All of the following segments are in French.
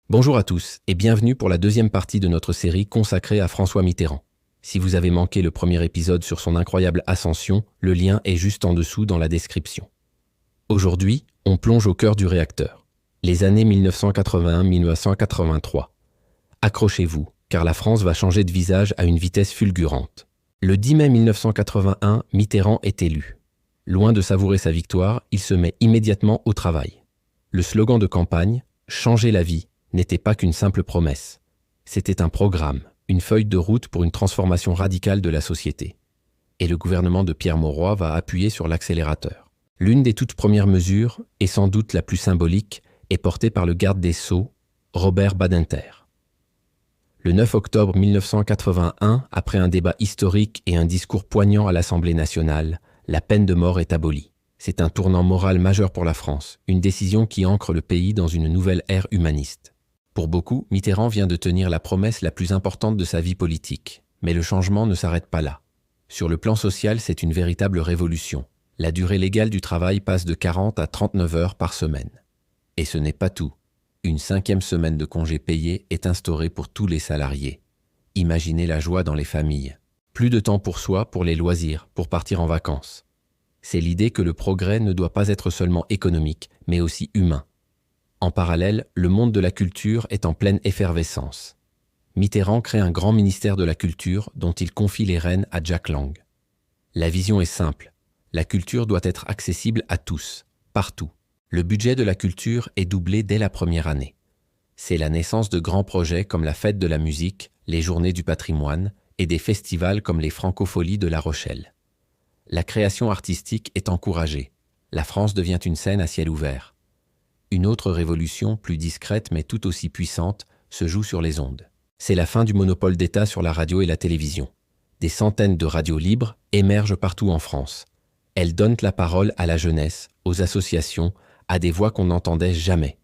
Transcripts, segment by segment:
Bonjour à tous et bienvenue pour la deuxième partie de notre série consacrée à François Mitterrand. Si vous avez manqué le premier épisode sur son incroyable ascension, le lien est juste en dessous dans la description. Aujourd'hui, on plonge au cœur du réacteur. Les années 1981-1983. Accrochez-vous, car la France va changer de visage à une vitesse fulgurante. Le 10 mai 1981, Mitterrand est élu. Loin de savourer sa victoire, il se met immédiatement au travail. Le slogan de campagne « Changer la vie » n'était pas qu'une simple promesse. C'était un programme, une feuille de route pour une transformation radicale de la société. Et le gouvernement de Pierre Mauroy va appuyer sur l'accélérateur. L'une des toutes premières mesures, et sans doute la plus symbolique, est portée par le garde des Sceaux, Robert Badinter. Le 9 octobre 1981, après un débat historique et un discours poignant à l'Assemblée nationale, la peine de mort est abolie. C'est un tournant moral majeur pour la France, une décision qui ancre le pays dans une nouvelle ère humaniste. Pour beaucoup, Mitterrand vient de tenir la promesse la plus importante de sa vie politique. Mais le changement ne s'arrête pas là. Sur le plan social, c'est une véritable révolution. La durée légale du travail passe de 40 à 39 heures par semaine. Et ce n'est pas tout. Une 5e semaine de congés payés est instaurée pour tous les salariés. Imaginez la joie dans les familles. Plus de temps pour soi, pour les loisirs, pour partir en vacances. C'est l'idée que le progrès ne doit pas être seulement économique, mais aussi humain. En parallèle, le monde de la culture est en pleine effervescence. Mitterrand crée un grand ministère de la culture dont il confie les rênes à Jack Lang. La vision est simple. La culture doit être accessible à tous, partout. Le budget de la culture est doublé dès la première année. C'est la naissance de grands projets comme la Fête de la musique, les Journées du patrimoine et des festivals comme les Francopholies de La Rochelle. La création artistique est encouragée. La France devient une scène à ciel ouvert. Une autre révolution, plus discrète mais tout aussi puissante, se joue sur les ondes. C'est la fin du monopole d'État sur la radio et la télévision. Des centaines de radios libres émergent partout en France. Elles donnent la parole à la jeunesse, aux associations, à des voix qu'on n'entendait jamais.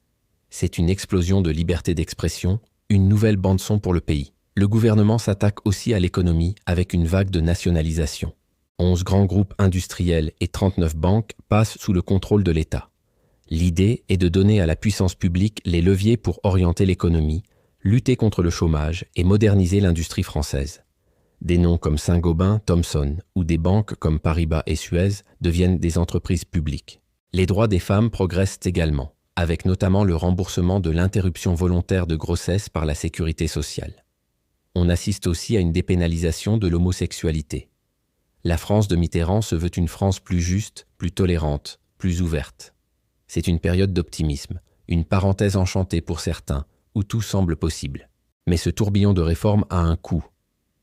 C'est une explosion de liberté d'expression, une nouvelle bande-son pour le pays. Le gouvernement s'attaque aussi à l'économie avec une vague de nationalisation. 11 grands groupes industriels et 39 banques passent sous le contrôle de l'État. L'idée est de donner à la puissance publique les leviers pour orienter l'économie, lutter contre le chômage et moderniser l'industrie française. Des noms comme Saint-Gobain, Thomson ou des banques comme Paribas et Suez deviennent des entreprises publiques. Les droits des femmes progressent également, avec notamment le remboursement de l'interruption volontaire de grossesse par la sécurité sociale. On assiste aussi à une dépénalisation de l'homosexualité. La France de Mitterrand se veut une France plus juste, plus tolérante, plus ouverte. C'est une période d'optimisme, une parenthèse enchantée pour certains, où tout semble possible. Mais ce tourbillon de réformes a un coût.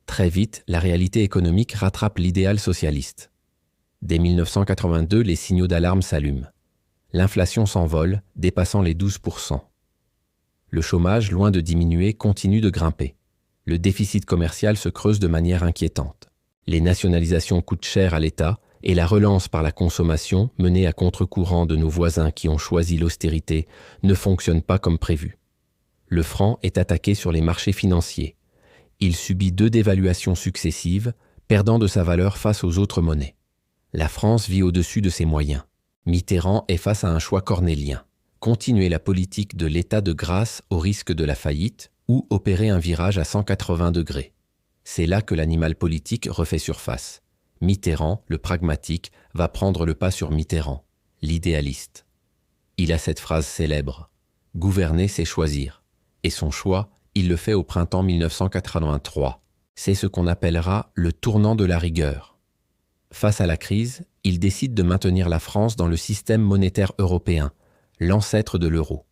Très vite, la réalité économique rattrape l'idéal socialiste. Dès 1982, les signaux d'alarme s'allument. L'inflation s'envole, dépassant les 12%. Le chômage, loin de diminuer, continue de grimper. Le déficit commercial se creuse de manière inquiétante. Les nationalisations coûtent cher à l'État, et la relance par la consommation, menée à contre-courant de nos voisins qui ont choisi l'austérité, ne fonctionne pas comme prévu. Le franc est attaqué sur les marchés financiers. Il subit 2 dévaluations successives, perdant de sa valeur face aux autres monnaies. La France vit au-dessus de ses moyens. Mitterrand est face à un choix cornélien. Continuer la politique de l'état de grâce au risque de la faillite ou opérer un virage à 180 degrés. C'est là que l'animal politique refait surface. Mitterrand, le pragmatique, va prendre le pas sur Mitterrand, l'idéaliste. Il a cette phrase célèbre « Gouverner, c'est choisir ». Et son choix, il le fait au printemps 1983. C'est ce qu'on appellera le tournant de la rigueur. Face à la crise, il décide de maintenir la France dans le système monétaire européen, l'ancêtre de l'euro.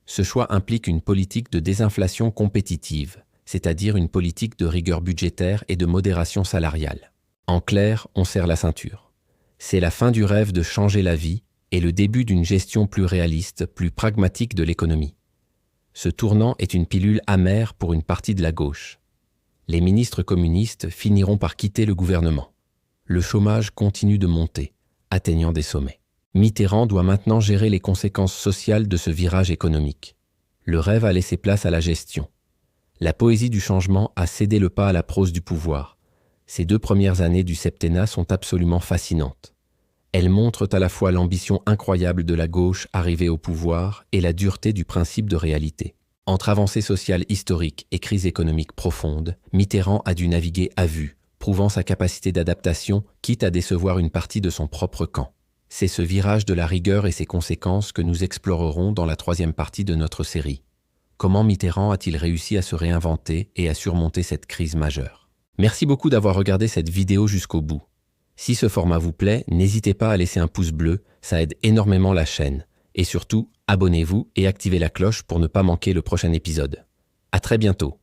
Ce choix implique une politique de désinflation compétitive, c'est-à-dire une politique de rigueur budgétaire et de modération salariale. En clair, on serre la ceinture. C'est la fin du rêve de changer la vie et le début d'une gestion plus réaliste, plus pragmatique de l'économie. Ce tournant est une pilule amère pour une partie de la gauche. Les ministres communistes finiront par quitter le gouvernement. Le chômage continue de monter, atteignant des sommets. Mitterrand doit maintenant gérer les conséquences sociales de ce virage économique. Le rêve a laissé place à la gestion. La poésie du changement a cédé le pas à la prose du pouvoir. Ces 2 premières années du septennat sont absolument fascinantes. Elles montrent à la fois l'ambition incroyable de la gauche arrivée au pouvoir et la dureté du principe de réalité. Entre avancées sociales historiques et crise économique profonde, Mitterrand a dû naviguer à vue, prouvant sa capacité d'adaptation, quitte à décevoir une partie de son propre camp. C'est ce virage de la rigueur et ses conséquences que nous explorerons dans la troisième partie de notre série. Comment Mitterrand a-t-il réussi à se réinventer et à surmonter cette crise majeure? Merci beaucoup d'avoir regardé cette vidéo jusqu'au bout. Si ce format vous plaît, n'hésitez pas à laisser un pouce bleu, ça aide énormément la chaîne. Et surtout, abonnez-vous et activez la cloche pour ne pas manquer le prochain épisode. À très bientôt.